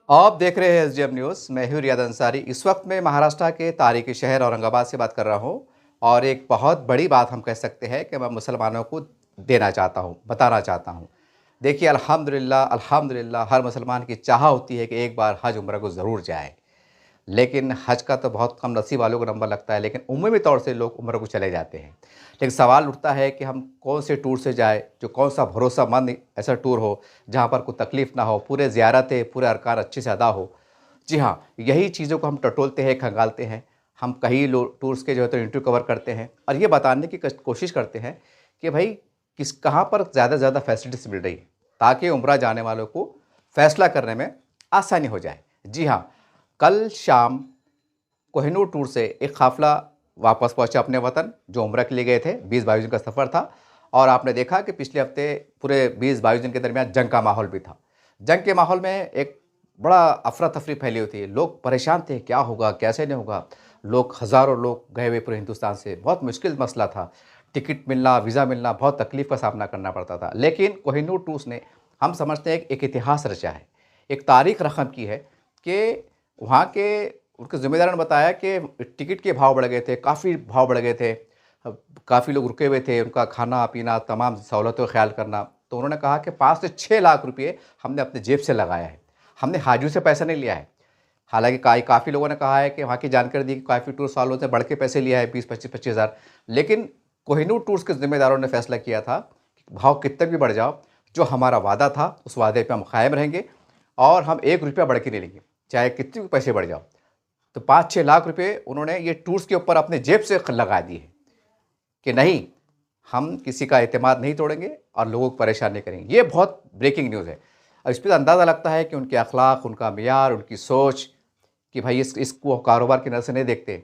आप देख रहे हैं एसडीएम न्यूज़। मैं हूं रियाद अंसारी। इस वक्त मैं महाराष्ट्र के तारीखी शहर औरंगाबाद से बात कर रहा हूं और एक बहुत बड़ी बात हम कह सकते हैं कि मैं मुसलमानों को देना चाहता हूं, बताना चाहता हूं। देखिए, अल्हम्दुलिल्लाह अल्हम्दुलिल्लाह हर मुसलमान की चाह होती है कि एक बार हज उम्र को ज़रूर जाए। लेकिन हज का तो बहुत कम नसीब वालों को नंबर लगता है, लेकिन उमूमी तौर से लोग उम्र को चले जाते हैं। लेकिन सवाल उठता है कि हम कौन से टूर से जाए, जो कौन सा भरोसामंद ऐसा टूर हो जहाँ पर कोई तकलीफ़ ना हो, पूरे ज़ियारतें पूरे अरकान अच्छे से अदा हो। जी हाँ, यही चीज़ों को हम टटोलते हैं, खंगालते हैं। हम कई टूर्स के जो है तो इंटरव्यू कवर करते हैं और ये बताने की कोशिश करते हैं कि भाई कहाँ पर ज़्यादा से ज़्यादा फैसिलिटीज़ मिल रही है, ताकि उम्रा जाने वालों को फ़ैसला करने में आसानी हो जाए। जी हाँ, कल शाम कोहिनूर टूर से एक काफ़िला वापस पहुंचा अपने वतन, जो उम्रा के लिए गए थे। 20-22 दिन का सफ़र था और आपने देखा कि पिछले हफ्ते पूरे 20-22 दिन के दरमियान जंग का माहौल भी था। जंग के माहौल में एक बड़ा अफरा तफरी फैली हुई थी। लोग परेशान थे, क्या होगा, कैसे नहीं होगा। लोग, हज़ारों लोग गए हुए पूरे हिंदुस्तान से। बहुत मुश्किल मसला था, टिकट मिलना, वीज़ा मिलना, बहुत तकलीफ़ का सामना करना पड़ता था। लेकिन कोहिनूर टूर्स ने, हम समझते हैं, एक इतिहास रचा है, एक तारीख़ रकम की है कि वहाँ के उनके ज़िम्मेदारों ने बताया कि टिकट के भाव बढ़ गए थे, काफ़ी भाव बढ़ गए थे। काफ़ी लोग रुके हुए थे, उनका खाना-पीना, तमाम सहूलतों का ख़्याल करना। तो उन्होंने कहा कि 5 से 6 लाख रुपए हमने अपने जेब से लगाया है। हमने हाजियों से पैसा नहीं लिया है। हालाँकि काफ़ी लोगों ने कहा है कि वहाँ की जानकारी दी कि काफ़ी टूर वालों से बढ़ के पैसे लिया है, 20-25 हज़ार। लेकिन कोहिनूर टूर्स के ज़िम्मेदारों ने फ़ैसला किया था कि भाव कितने भी बढ़ जाओ, जो हमारा वादा था उस वादे पे हम कायम रहेंगे और हम 1 रुपया बढ़ के नहीं लेंगे, चाहे कितने भी पैसे बढ़ जाओ। तो 5-6 लाख रुपए उन्होंने ये टूर्स के ऊपर अपने जेब से लगा दिए कि नहीं, हम किसी का एतमाद नहीं तोड़ेंगे और लोगों को परेशान नहीं करेंगे। ये बहुत ब्रेकिंग न्यूज़ है और इस पे अंदाज़ा लगता है कि उनके अखलाक, उनका मियार, उनकी सोच, कि भाई इसको कारोबार की नज़र से नहीं देखते।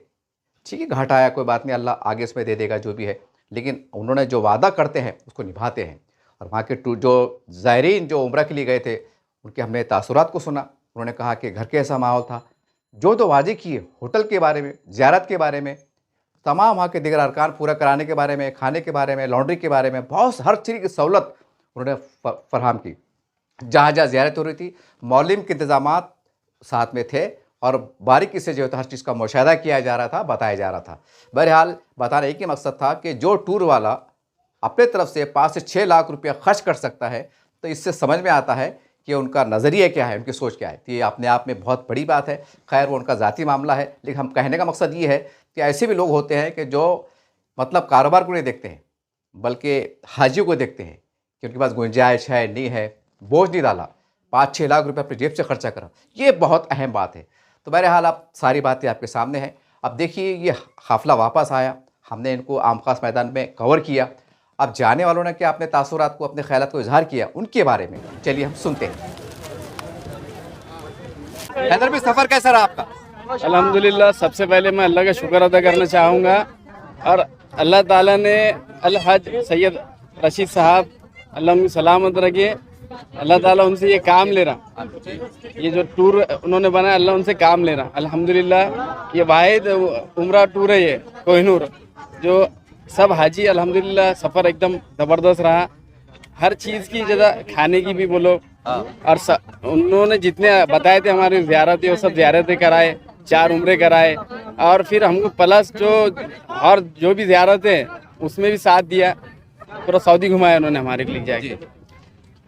ठीक है, घाटा आया, कोई बात नहीं, अल्लाह आगे इसमें दे देगा जो भी है। लेकिन उन्होंने जो वादा करते हैं उसको निभाते हैं। और वहाँ के जो ज़ायरीन जो उम्रा के लिए गए थे, उनके हमने तासुरात को सुना। उन्होंने कहा कि घर कैसा माहौल था, जो वादे किए, होटल के बारे में, ज़ियारत के बारे में, तमाम वहाँ के दीगर अरकान पूरा कराने के बारे में, खाने के बारे में, लॉन्ड्री के बारे में, बहुत हर चीज़ की सहूलत उन्होंने फराहम की। जहाँ-जहाँ ज़ियारत हो रही थी, मौलिम के इंतज़ामात साथ में थे और बारीकी से जो है हर चीज़ का मुशाहिदा किया जा रहा था, बताया जा रहा था। बहरहाल बताना एक ही मकसद था कि जो टूर वाला अपने तरफ से 5 से 6 लाख रुपया खर्च कर सकता है, तो इससे समझ में आता है कि उनका नज़रिया क्या है, उनकी सोच क्या है। तो ये अपने आप में बहुत बड़ी बात है। खैर, वो उनका ज़ाती मामला है, लेकिन हम कहने का मकसद ये है कि ऐसे भी लोग होते हैं कि जो मतलब कारोबार को नहीं देखते हैं, बल्कि हाजियों को देखते हैं कि उनके पास गुंजाइश है, नहीं है, बोझ नहीं डाला, 5-6 लाख रुपये अपनी जेब से खर्चा करा। ये बहुत अहम बात है। तो बहरहाल आप सारी बातें आपके सामने हैं। अब देखिए, ये काफ़िला वापस आया, हमने इनको आम खास मैदान में कवर किया। अब जाने वालों ने क्या अपने तासुरात को, अपने ख़यालात को इज़हार किया, उनके बारे में चलिए हम सुनते हैं। हैदर भी, सफ़र कैसा रहा आपका? अल्हम्दुलिल्लाह, सबसे पहले मैं अल्लाह का शुक्र अदा करना चाहूँगा और अल्लाह ताला ने अल हज सैयद रशीद साहब, अल्लाह उनको सलामत रखे। अल्लाह ताला उनसे ये काम ले रहा, ये जो टूर उन्होंने बनाया, अल्लाह उनसे काम ले रहा। अल्हम्दुलिल्लाह, ये वाहिद उम्रा टूर है ये कोहिनूर, जो सब हाजी अल्हम्दुलिल्लाह सफ़र एकदम ज़बरदस्त रहा। हर चीज़ की जगह, खाने की भी बोलो, और उन्होंने जितने बताए थे हमारी ज़ियारतें, वो सब ज़ियारतें कराए, 4 उम्रे कराए और फिर हमको प्लस जो भी ज़ियारतें उसमें भी साथ दिया। पूरा सऊदी घुमाया उन्होंने हमारे लिए जाके।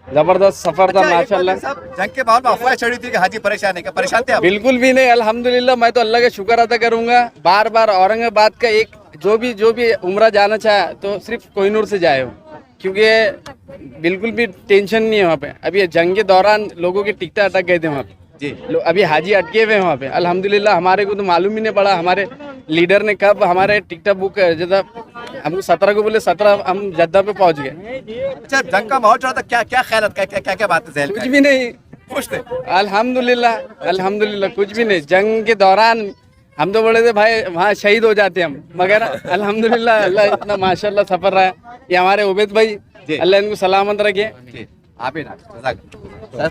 जबरदस्त सफर था माशाल्लाह। जंग के माहौल में अफवाह चढ़ी थी कि हाजी परेशान है, क्या परेशान थे आप? बिल्कुल भी नहीं, अल्हम्दुलिल्लाह। मैं तो अल्लाह का शुक्र अदा करूंगा। बार बार औरंगाबाद का एक जो भी उम्रा जाना चाहे तो सिर्फ कोहिनूर से जाए हो, क्योंकि बिल्कुल भी टेंशन नहीं है वहाँ पे। अभी जंग के दौरान लोगों के टिकट अटक गए थे वहाँ पे जी, अभी हाजी अटके हुए हैं वहाँ पे। अल्हम्दुलिल्लाह, हमारे को तो मालूम ही नहीं पड़ा, हमारे लीडर ने कब हमारे टिकट बुक कर, जब हमको 17 को बोले, 17 हम जद्दा पे पहुँच गए। अच्छा, जंग का माहौल चला था, क्या क्या ख्याल, क्या क्या बातें ज़हन में कुछ भी नहीं, खुश थे? अल्हम्दुलिल्लाह अल्हम्दुलिल्लाह, कुछ भी नहीं। जंग के दौरान हम तो बोले थे भाई वहाँ शहीद हो जाते हम, मगर अल्हम्दुलिल्लाह अल्लाह इतना माशाल्लाह सफर रहा है। ये हमारे उबैद भाई, अल्लाह इनको सलामत रखे। आप ही ना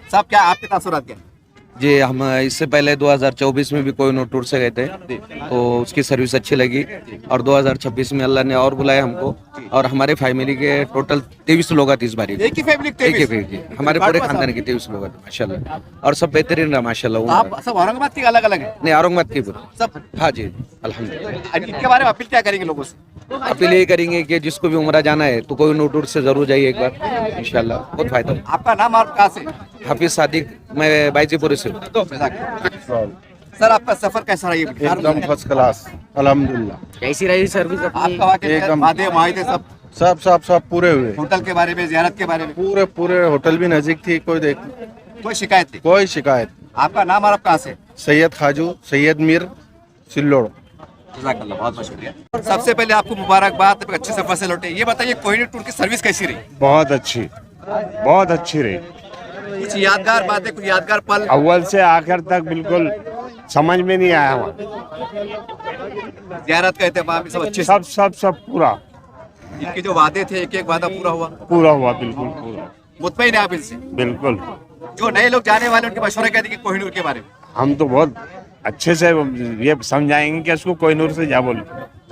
सब क्या आपके तासुरात क्या? जी हम इससे पहले 2024 में भी कोहिनूर टूर से गए थे, तो उसकी सर्विस अच्छी लगी। और 2026 में अल्लाह ने और बुलाया हमको, और हमारे फैमिली के टोटल 23 लोग आते इस बारी। एक ही फैमिली एक ही फैमिली, हमारे पूरे खानदान के 23 लोग आते माशाल्लाह, और सब बेहतरीन रहा माशाल्लाह। आप सब औरंगाबाद के अलग अलग है नहीं, औरंगाबाद की पूरी सब। हाँ जी अल्हम्दुलिल्लाह। इनके बारे में अपील क्या करेंगे लोगों से? अपील ये करेंगे कि जिसको भी उम्रा जाना है तो कोहिनूर टूर से जरूर जाइए एक बार, इंशाल्लाह बहुत फायदा होगा। आपका नाम और कहाँ से? हाफिज सादिक, मैं बाईजीपुर से हूँ। सर आपका सफर कैसा रहा? एकदम फर्स्ट क्लास अल्हम्दुलिल्लाह। कैसी रही सर्विस? आपका वहाँ के एकदम। वादे मुआहदे सब, सब पूरे हुए। होटल के बारे में, जियारत के बारे में पूरे होटल भी नजदीक थी, कोई शिकायत नहीं? कोई शिकायत। आपका नाम और आप कहाँ से? सैयद खाजू, सैयद मीर, सिल्लोड़। जज़ाकल्लाह, बहुत बहुत शुक्रिया। सबसे पहले आपको मुबारकबाद, एक अच्छे सफर से लौटे। ये बताइए कोहिनूर टूर की सर्विस कैसी रही? बहुत अच्छी रही। कुछ यादगार बातें, कुछ यादगार पल? अव्वल से आखिर तक बिल्कुल समझ में नहीं आया वहाँ। जियारत का एहतमाम सब अच्छे से? सब पूरा इनके जो वादे थे एक एक वादा पूरा हुआ? हुआ, बिल्कुल पूरा। मुतमईन है आप इनसे? बिल्कुल। जो नए लोग जाने वाले उनके मशवरा क्या देंगे कोहिनूर के बारे में? हम तो बहुत अच्छे से ये समझाएंगे कि इसको कोहिनूर से जा बोलो।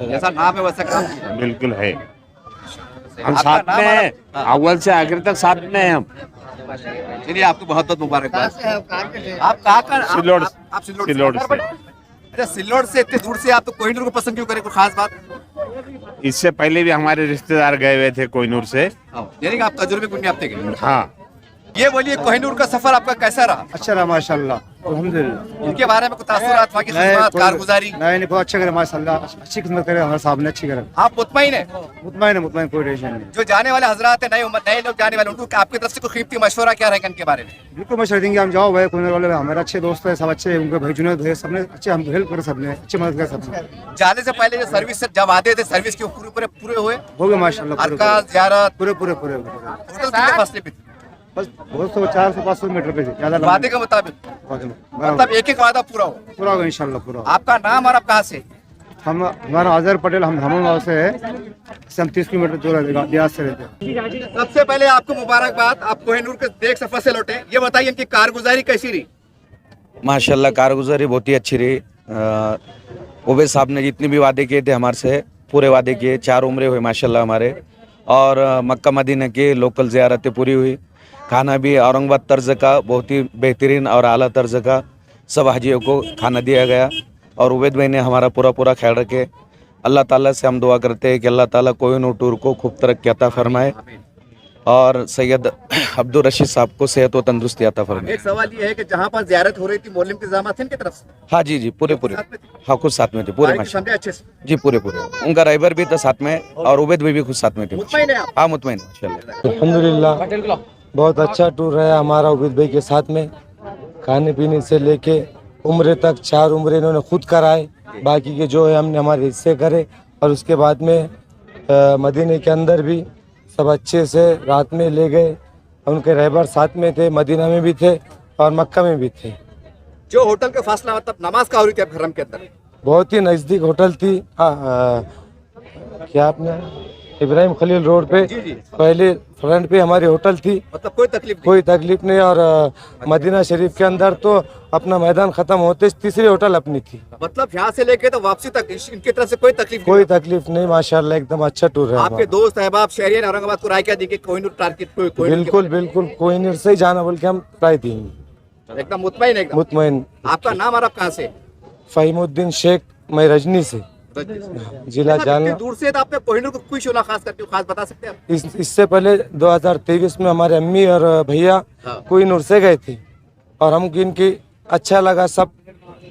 जैसा नाम है वैसा काम किया। बिल्कुल है, हम आपका साथ नाम में हैं, और- अव्वल से आखिर तक साथ में हैं हम। चलिए आपको बहुत बहुत मुबारकबाद। आप कहाँ का? सिल्लोड़। आप सिल्लोड़ सिल्लोड़ से। अच्छा, सिल्लोड़ से इतने दूर से आप तो कोहिनूर को पसंद क्यों करें? कोई खास बात? इससे पहले भी हमारे रिश्तेदार गए हुए थे कोहिनूर से। यानी कि आप तजुर्बे कुन हफ्ते गए। हाँ, ये बोलिए कोहिनूर का सफर आपका कैसा रहा? अच्छा रहा माशाल्लाह, अल्हम्दुलिल्लाह। इनके बारे में कुछ तासुरात, वहाँ की खिदमत, कारगुजारी? नहीं बहुत अच्छा करे माशाल्लाह, अच्छी खिदमत करे हमारे साहब ने, अच्छी करे। आप मुतमईन है? मुतमईन कोई टेंशन नहीं। जो जाने वाले हजरात है, नए लोग जाने वाले, उनको आपकी तरफ से कोई कीमती मशवरा क्या रहेगा इनके बारे में? बिल्कुल मशवरा देंगे, हम जाओ भाई, कोने वाले हमारे अच्छे दोस्त है, सब अच्छे, उनके भाई जुनेद भाई सबने अच्छे, हम हेल्प करे, सबने अच्छी मदद करे सबने। जाने से पहले जो सर्विस से जब आते थे, सर्विस के पूरे हुए? हो गए माशाल्लाह, अरकाज, जियारत, पूरे होटल कितने फासले पे थे? बस बहुत 400-500 मीटर पे ज्यादा वादे के मुताबिक? मतलब एक एक वादा पूरा हो? पूरा होगा इंशाल्लाह, पूरा। आपका नाम और आप कहाँ से? हम हमारा अजहर पटेल, हम गाँव से है, 30 किलोमीटर दूर है, बिहार से रहते हैं। सबसे पहले आपको मुबारकबाद, आप कोहिनूर के देख सफर से लौटे। ये बताइए इनकी कारगुजारी कैसी रही? माशाल्लाह कारगुजारी बहुत ही अच्छी रही। उबैद साहब ने जितने भी वादे किए थे हमारे से पूरे वादे किए। 4 उम्रे हुए माशाल्लाह हमारे, और मक्का मदीना की लोकल ज़ियारतें पूरी हुई। खाना भी औरंगाबाद तर्ज का बहुत ही बेहतरीन और आला तर्ज का सब हाजियों को खाना दिया गया। और उबैद भाई ने हमारा पूरा ख्याल रखे। अल्लाह ताला से हम दुआ करते हैं कि अल्लाह ताला कोहिनूर टूर को खूब तरक्की अता फरमाए, और सैयद अब्दुल रशीद साहब को सेहत व तंदुरुस्ती अता फरमाए। एक सवाल ये है कि जहाँ पर जियारत हो रही थी, मोलिम के इंतजाम थे इनकी तरफ से? हाँ जी पूरे हाँ खुद साथ में थे पूरे माशा समझे अच्छे से? जी पूरे उनका ड्राइवर भी था साथ में, और उबैद भाई भी खुद साथ में थे। मुतमईन है आप? हाँ मुतमईन माशाल्लाह। अल्हम्दुलिल्लाह बहुत अच्छा टूर रहा हमारा उबैद भाई के साथ में। खाने पीने से लेके उम्रे तक 4 उम्रे इन्होंने खुद कराए, बाकी के जो है हमने हमारे हिस्से करे। और उसके बाद में मदीने के अंदर भी सब अच्छे से रात में ले गए, उनके रहबर साथ में थे, मदीना में भी थे और मक्का में भी थे। जो होटल का फासला, मतलब नमाज का हो रही थी हरम के अंदर, बहुत ही नज़दीक होटल थी। क्या आपने इब्राहिम खलील रोड पे पहले फ्रंट पे हमारी होटल थी, मतलब कोई तकलीफ नहीं? कोई तकलीफ नहीं। और मदीना शरीफ के अंदर तो अपना मैदान खत्म होते तीसरी होटल अपनी थी। मतलब यहाँ से लेके तो वापसी तक इनकी तरफ से कोई तकलीफ कोई तकलीफ नहीं माशाल्लाह, एकदम अच्छा टूर है आपके दोस्त अहबाब शहरियन औरंगाबाद को राय क्या दी कि कोहिनूर टारगेट बिल्कुल कोहिनूर से ही जाना बोल के हम राय देंगे। एकदम मुतमईन है? एकदम मुतमईन। आपका नाम और आप कहाँ से? फहीमुद्दीन शेख, मैं रजनी से, जिला जालना। दूर से तो आपने कोहिनूर को कोई शोला खास करके खास बता सकते हैं आप? इससे पहले 2023 में हमारे अम्मी और भैया कोहिनूर से गए थे, और हमको इनकी अच्छा लगा, सब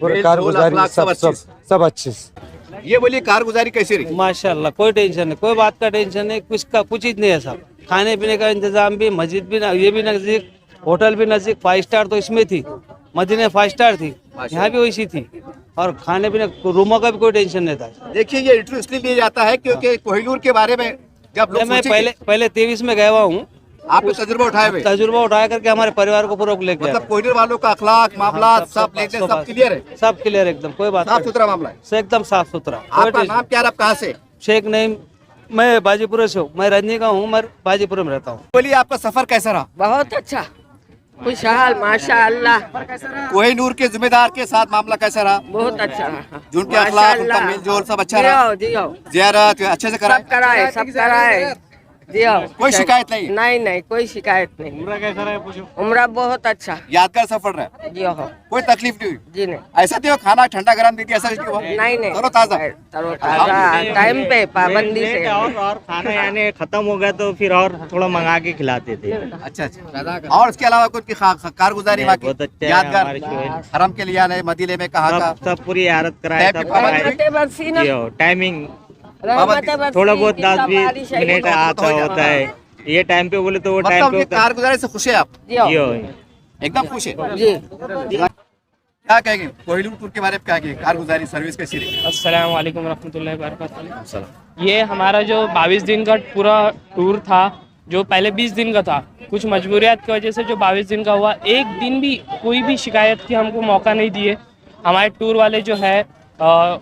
कारगुजारी सब अच्छे से। ये बोलिए कारगुजारी कैसी रही? माशाल्लाह कोई टेंशन नहीं, कोई बात का टेंशन नहीं, कुछ ही नहीं है। सब खाने पीने का इंतजाम भी, मस्जिद भी ये भी नजदीक, होटल भी नजदीक। 5 स्टार तो इसमें थी, मदीना 5 स्टार थी, यहाँ भी वैसी थी। और खाने पीने रूमों का भी कोई टेंशन नहीं था। देखिए ये इंटरव्यू इसलिए लिया जाता है क्योंकि कोहिनूर के बारे में जब लोग मैं पहले 23 में गया हुआ हूँ, आपने तजुर्बा उठाए हुए? तजुर्बा उठाया करके हमारे परिवार को पूरा लेके मतलब कोहिनूर वालों का अखलाक, मामला सब क्लियर है? सब क्लियर, एकदम कोई बात साफ सुथरा मामला है, एकदम साफ सुथरा। आपका नाम क्या है, आप कहाँ से? शेख नईम, मैं बाजीपुर से हूँ, मैं रजनी का हूँ, मैं बाजीपुर में रहता हूँ। बोलिए आपका सफर कैसा रहा? बहुत अच्छा, खुशहाल माशाअल्लाह। कोहिनूर के जिम्मेदार के साथ मामला कैसा रहा? बहुत अच्छा रहा। जो उनके अखलाक, उनका मेल जोल सब अच्छा रहा? जियो जियारत अच्छे से कराए? सब कराए जियो। कोई शिकायत नहीं? नहीं कोई शिकायत नहीं। उम्र कैसा रहा पूछो? उम्र बहुत अच्छा यादगार सफर रहा? जियो हो। कोई तकलीफ नहीं हुई? जी नहीं ऐसा तो खाना ठंडा गरम दी थी, ऐसा कुछ नहीं हुआ? नहीं तरोताजा? तरोताजा टाइम पे पाबंदी से। और खाना यानी खत्म हो गया तो फिर और थोड़ा मंगा के खिलाते थे। अच्छा। और उसके अलावा कुछ की कारगुजारी बहुत अच्छा है यादगार हमारे शोहर। हरम के लिए आने मदीने में कहा का? सब पूरी यारत कराए, सब कराए। टाइमिंग थोड़ा बहुत 10-20 मिनट आता होता है, ये टाइम पे बोले तो वो टाइम पे। कारगुजारी से खुश है आप? एकदम खुश है जी। क्या कहेंगे कोहिनूर टूर के बारे में? क्या कहेंगे कारगुजारी सर्विस कैसी रही? अस्सलाम वालेकुम रहमतुल्लाहि व बरकातहू। ये हमारा जो 22 दिन का पूरा टूर था, जो पहले 20 दिन का था, कुछ मजबूरियात की वजह से जो 22 दिन का हुआ, एक दिन भी कोई भी शिकायत की हमको मौका नहीं दिए। हमारे टूर वाले जो है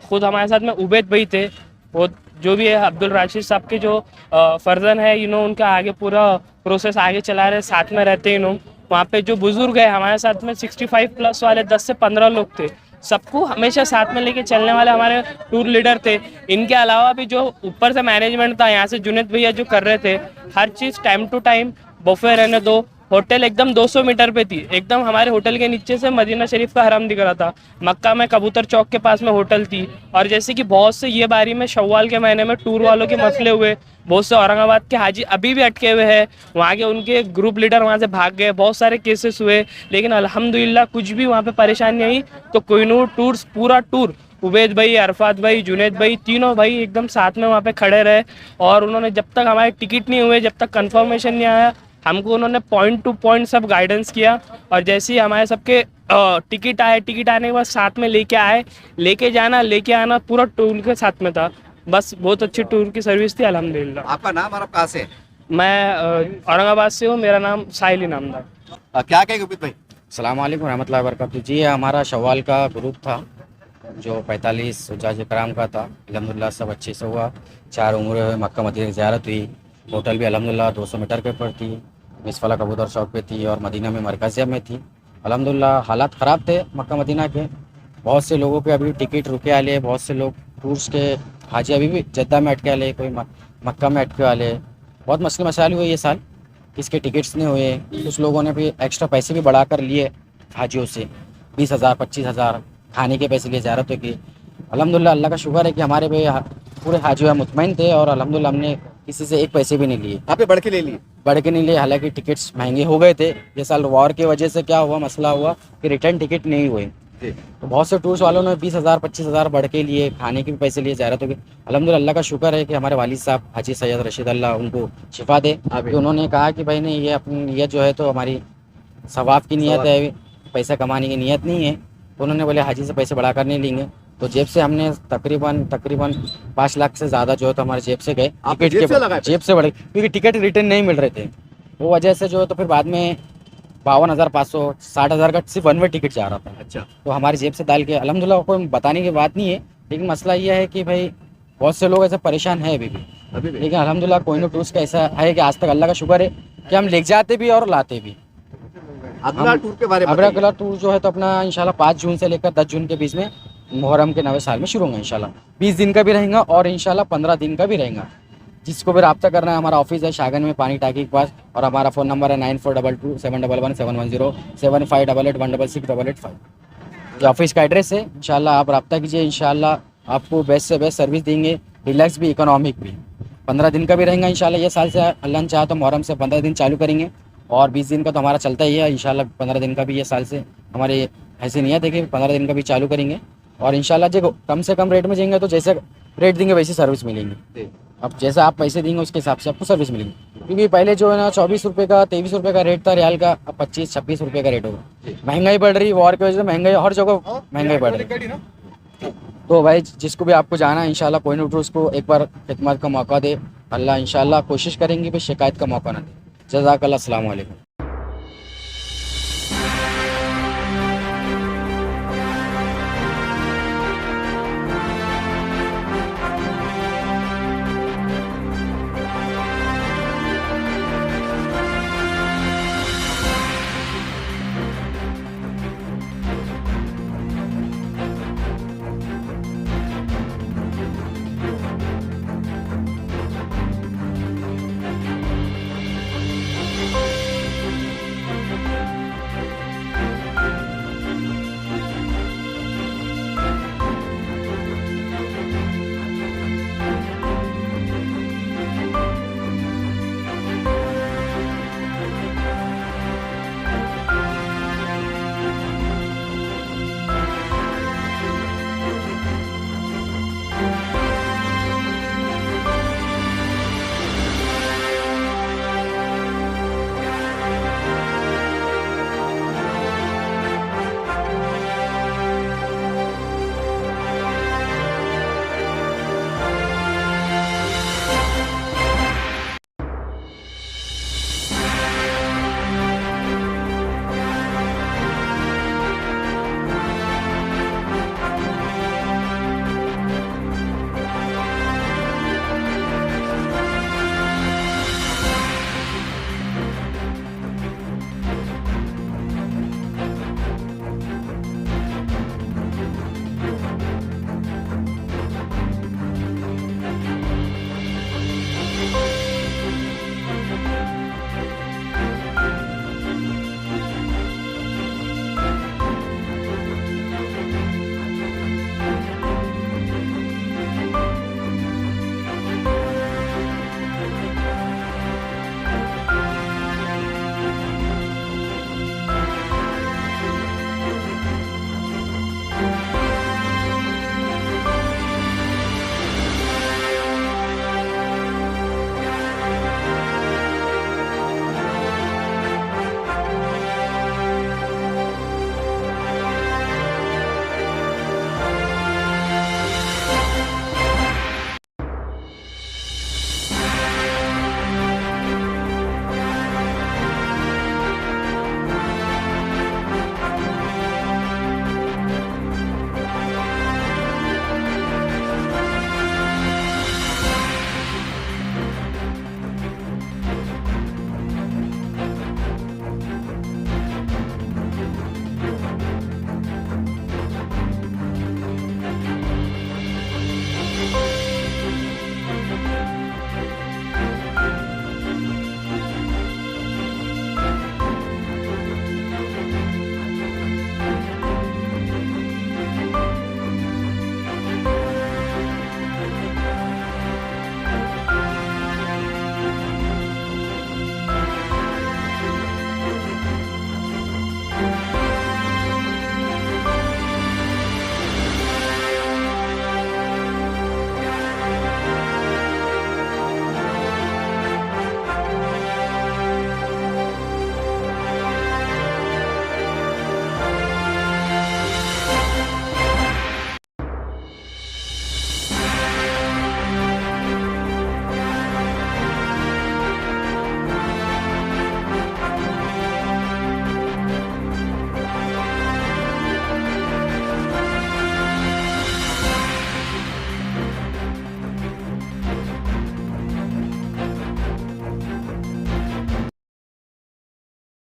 खुद हमारे साथ में उबैद भाई थे, वो जो भी है अब्दुल राशिद साहब के जो फर्जन है, उनका आगे पूरा प्रोसेस आगे चला रहे, साथ में रहते हैं लोग। वहाँ पे जो बुजुर्ग है हमारे साथ में 65 प्लस वाले 10 से 15 लोग थे, सबको हमेशा साथ में लेके चलने वाले हमारे टूर लीडर थे। इनके अलावा भी जो ऊपर से मैनेजमेंट था, यहाँ से जुनेद भैया जो कर रहे थे, हर चीज़ टाइम टू टाइम, बुफे रहने दो, होटल एकदम 200 मीटर पे थी, एकदम हमारे होटल के नीचे से मदीना शरीफ का हरम दिख रहा था। मक्का में कबूतर चौक के पास में होटल थी। और जैसे कि बहुत से ये बारी में शव्वाल के महीने में टूर वालों के मसले हुए, बहुत से औरंगाबाद के हाजी अभी भी अटके हुए हैं, वहाँ के उनके ग्रुप लीडर वहाँ से भाग गए, बहुत सारे केसेस हुए, लेकिन अल्हम्दुलिल्लाह कुछ भी वहाँ पे परेशानी नहीं आई। तो कोहिनूर टूर्स पूरा टूर उबैद भाई, अरफात भाई, जुनैद भाई, तीनों भाई एकदम साथ में वहाँ पे खड़े रहे। और उन्होंने जब तक हमारे टिकट नहीं हुए, जब तक कंफर्मेशन नहीं आया, हमको उन्होंने पॉइंट टू पॉइंट सब गाइडेंस किया। और जैसे ही हमारे सबके टिकट आए, टिकट आने के बाद साथ में लेके आए, लेके जाना लेके आना पूरा टूर के साथ में था। बस बहुत अच्छी टूर की सर्विस थी अल्हम्दुलिल्लाह। आपका नाम और आप कहाँ से? मैं औरंगाबाद से हूँ, मेरा नाम साहिल इनामदार। क्या कहेंगे उबैद भाई? अस्सलाम वालेकुम रहमतुल्लाहि व बरकातहू। जी हमारा शव्वाल का ग्रुप था जो 45 हुज्जाज कराम का था, अल्हम्दुलिल्लाह सब अच्छे से हुआ। 4 उम्र हुए, मक्का मदीना की ज़ियारत हुई, होटल भी अल्हम्दुलिल्लाह 200 मीटर के ऊपर थी, मिसफला कबूतर चौक पे थी और मदीना में मरकज़िया में थी। अल्हम्दुलिल्लाह हालात ख़राब थे मक्का मदीना के, बहुत से लोगों के अभी टिकट रुके वाले, बहुत से लोग टूर्स के हाजी अभी भी जद्दा में अटके वाले, कोई मक्का में अटके वाले, बहुत मसले मसाइल हुए ये साल, किसके टिकट्स नहीं हुए। कुछ लोगों ने भी एक्स्ट्रा पैसे भी बढ़ा कर लिए हाजियों से, 20,000 25,000 खाने के पैसे लिए ज़ियारत की। अल्हम्दुलिल्लाह अल्लाह का शुक्र है कि हमारे पे पूरे हाजी मुतमईन थे और अल्हम्दुलिल्लाह हमने किसी से एक पैसे भी नहीं लिए। आप बढ़ के ले लिए? बढ़ के नहीं लिए, हालांकि टिकट्स महंगे हो गए थे। ये साल वॉर की वजह से क्या हुआ, मसला हुआ कि रिटर्न टिकट नहीं हुए, तो बहुत से टूर्स वालों ने 20,000 25,000 बढ़ के लिए, खाने के भी पैसे लिए, ज़ियारत हो गई। अल्हम्दुलिल्लाह अल्लाह का शुक्र है कि हमारे वालिद साहब हाजी सैयद रशीद अल्लाह उनको शिफा दे, कि उन्होंने कहा कि भाई नहीं, ये अपनी नीयत जो है तो हमारी सवाब की नीयत है, पैसा कमाने की नीयत नहीं है। तो उन्होंने बोले हाजी से पैसे बढ़ा कर नहीं लेंगे, तो जेब से हमने तकरीबन 5 लाख से ज़्यादा जो है तो हमारे जेब से गए, जेब से बढ़े, क्योंकि टिकट रिटर्न नहीं मिल रहे थे, वो वजह से जो है तो फिर बाद में 52,500 60,000 का सिर्फ 1 वे टिकट जा रहा था। अच्छा। तो हमारी जेब से डाल के अल्हम्दुलिल्लाह, कोई बताने की बात नहीं है, लेकिन मसला ये है कि भाई बहुत से लोग ऐसे परेशान है अभी भी। लेकिन अल्हम्दुलिल्लाह कोहिनूर टूर्स का ऐसा है कि आज तक अल्लाह का शुक्र है कि हम ले जाते भी और लाते भी। अगला टूर के बारे में? अगला टूर जो है तो अपना इंशाल्लाह 5 जून से लेकर 10 जून के बीच में मुहर्रम के नवे साल में शुरू होगा इंशाल्लाह। 20 दिन का भी रहेगा और इंशाल्लाह 15 दिन का भी रहेगा। जिसको भी रब्ता करना है, हमारा ऑफिस है शागन में पानी टाकी के पास, और हमारा फ़ोन नंबर है 9422 711 710 7588 166 ये ऑफिस का एड्रेस है। इंशाल्लाह आप रब्ता कीजिए, इंशाल्लाह आपको बेस्ट से बेस्ट सर्विस देंगे, रिलैक्स भी इकोनॉमिक भी। 15 दिन का भी रहेगा इंशाल्लाह। ये साल से अल्लाह ने चाहा तो मुहर्रम से 15 दिन चालू करेंगे और 20 दिन का तो हमारा चलता ही है। इंशाल्लाह 15 दिन का भी ये साल से हमारी ऐसी नियत है कि 15 दिन का भी चालू करेंगे और इंशाल्लाह जो कम से कम रेट में जाएंगे तो जैसे रेट देंगे वैसी सर्विस मिलेंगी। अब जैसा आप पैसे देंगे उसके हिसाब से आपको सर्विस मिलेगी, क्योंकि पहले जो है ना 24 रुपये का 23 रुपये का रेट था रियाल का, अब 25-26 रुपये का रेट होगा। महंगाई बढ़ रही, वॉर की वजह से महंगाई हर जगह महंगाई बढ़ रही। तो भाई जिसको भी आपको जाना है इंशाल्लाह कोहिनूर टूर्स को एक बार खिदमत का मौका दे, अल्लाह इंशाल्लाह कोशिश करेंगे भी शिकायत का मौका ना दे। जज़ाकल्लाह, अस्सलाम वालेकुम।